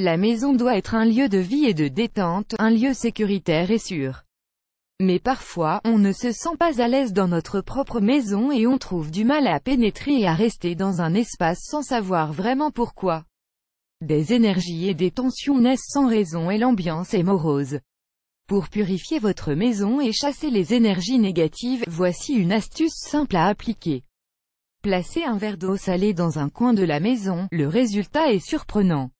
La maison doit être un lieu de vie et de détente, un lieu sécuritaire et sûr. Mais parfois, on ne se sent pas à l'aise dans notre propre maison et on trouve du mal à pénétrer et à rester dans un espace sans savoir vraiment pourquoi. Des énergies et des tensions naissent sans raison et l'ambiance est morose. Pour purifier votre maison et chasser les énergies négatives, voici une astuce simple à appliquer. Placez un verre d'eau salée dans un coin de la maison, le résultat est surprenant.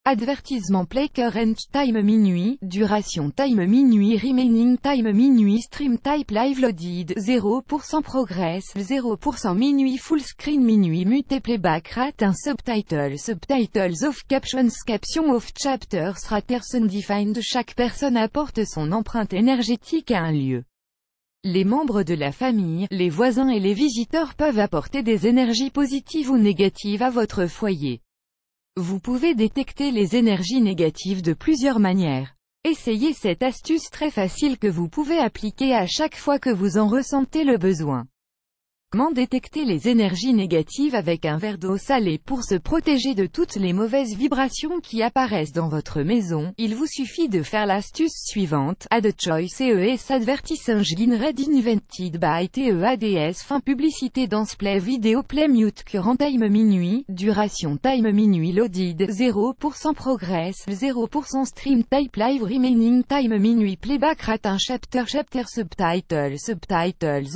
Advertisement play current time minuit, duration time minuit remaining time minuit stream type live loaded 0% progress 0% minuit full screen minuit mute playback rate un subtitles of captions caption of chapters raters undefined. Chaque personne apporte son empreinte énergétique à un lieu. Les membres de la famille, les voisins et les visiteurs peuvent apporter des énergies positives ou négatives à votre foyer. Vous pouvez détecter les énergies négatives de plusieurs manières. Essayez cette astuce très facile que vous pouvez appliquer à chaque fois que vous en ressentez le besoin. Comment détecter les énergies négatives avec un verre d'eau salée? Pour se protéger de toutes les mauvaises vibrations qui apparaissent dans votre maison, il vous suffit de faire l'astuce suivante. Add a choice CES advertising red invented by TEADS. Fin publicité dance play vidéo play mute current time minuit, duration time minuit loaded 0% progress 0% stream type live remaining time minuit playback rate un chapter subtitles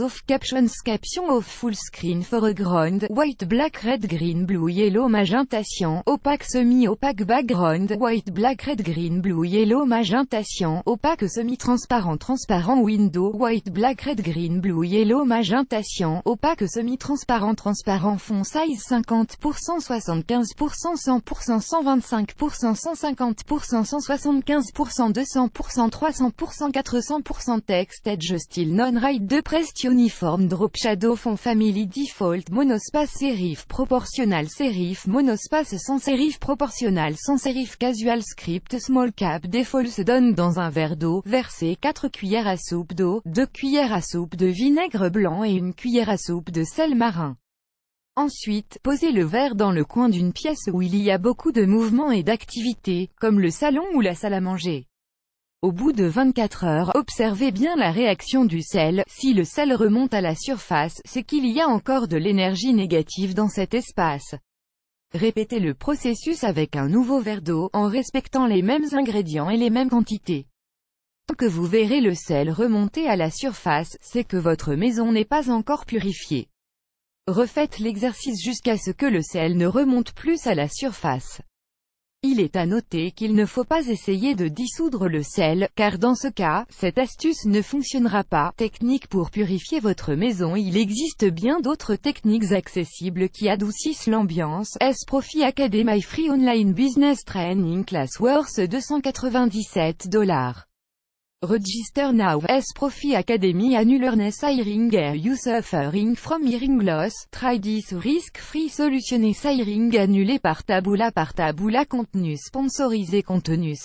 of captions caption of full screen foreground, white black red green blue yellow magenta cyan, opaque semi-opaque background, white black red green blue yellow magenta cyan, opaque semi-transparent transparent window, white black red green blue yellow magenta cyan, opaque semi-transparent transparent fond size 50%, 75%, 100%, 125%, 150%, 175%, 200%, 300%, 400% text edge style non-right de pressed uniform drop shadow fond family default monospace serif proportional serif monospace sans serif proportional sans serif casual script small cap default se donne dans un verre d'eau, versez 4 cuillères à soupe d'eau, 2 cuillères à soupe de vinaigre blanc et 1 cuillère à soupe de sel marin. Ensuite, posez le verre dans le coin d'une pièce où il y a beaucoup de mouvement et d'activité, comme le salon ou la salle à manger. Au bout de 24 heures, observez bien la réaction du sel. Si le sel remonte à la surface, c'est qu'il y a encore de l'énergie négative dans cet espace. Répétez le processus avec un nouveau verre d'eau, en respectant les mêmes ingrédients et les mêmes quantités. Tant que vous verrez le sel remonter à la surface, c'est que votre maison n'est pas encore purifiée. Refaites l'exercice jusqu'à ce que le sel ne remonte plus à la surface. Il est à noter qu'il ne faut pas essayer de dissoudre le sel, car dans ce cas, cette astuce ne fonctionnera pas. Technique pour purifier votre maison. Il existe bien d'autres techniques accessibles qui adoucissent l'ambiance. S-Profi Academy Free Online Business Training Class worth $297. Register now. S-Profi Academy Annulerness Hiring Are you suffering from hearing loss? Try this risk-free solution. Hiring annulé par Taboola contenu sponsorisé contenu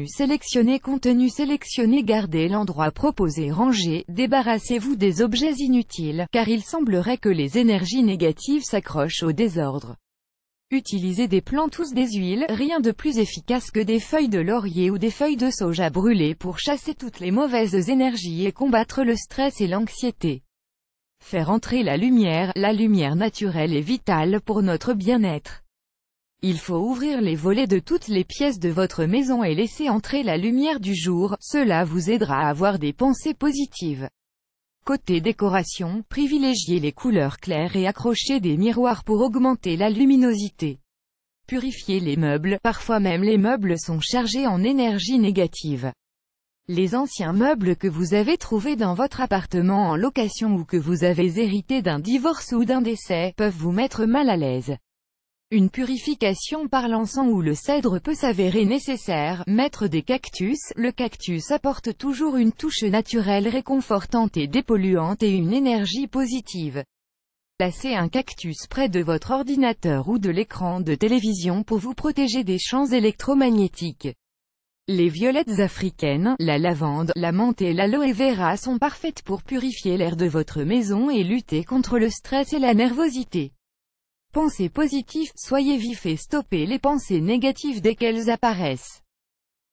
sélectionné gardez l'endroit proposé rangé, débarrassez-vous des objets inutiles, car il semblerait que les énergies négatives s'accrochent au désordre. Utilisez des plantes ou des huiles, rien de plus efficace que des feuilles de laurier ou des feuilles de soja brûlées pour chasser toutes les mauvaises énergies et combattre le stress et l'anxiété. Faire entrer la lumière naturelle est vitale pour notre bien-être. Il faut ouvrir les volets de toutes les pièces de votre maison et laisser entrer la lumière du jour, cela vous aidera à avoir des pensées positives. Côté décoration, privilégiez les couleurs claires et accrochez des miroirs pour augmenter la luminosité. Purifiez les meubles, parfois même les meubles sont chargés en énergie négative. Les anciens meubles que vous avez trouvés dans votre appartement en location ou que vous avez hérités d'un divorce ou d'un décès, peuvent vous mettre mal à l'aise. Une purification par l'encens ou le cèdre peut s'avérer nécessaire. Mettre des cactus. Le cactus apporte toujours une touche naturelle réconfortante et dépolluante et une énergie positive. Placez un cactus près de votre ordinateur ou de l'écran de télévision pour vous protéger des champs électromagnétiques. Les violettes africaines, la lavande, la menthe et l'aloe vera sont parfaites pour purifier l'air de votre maison et lutter contre le stress et la nervosité. Pensées positives, soyez vif et stoppez les pensées négatives dès qu'elles apparaissent.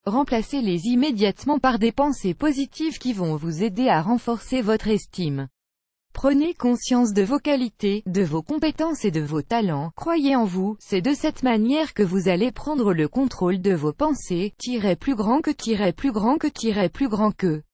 Remplacez-les immédiatement par des pensées positives qui vont vous aider à renforcer votre estime. Prenez conscience de vos qualités, de vos compétences et de vos talents, croyez en vous, c'est de cette manière que vous allez prendre le contrôle de vos pensées, plus grand que, plus grand que, plus grand que.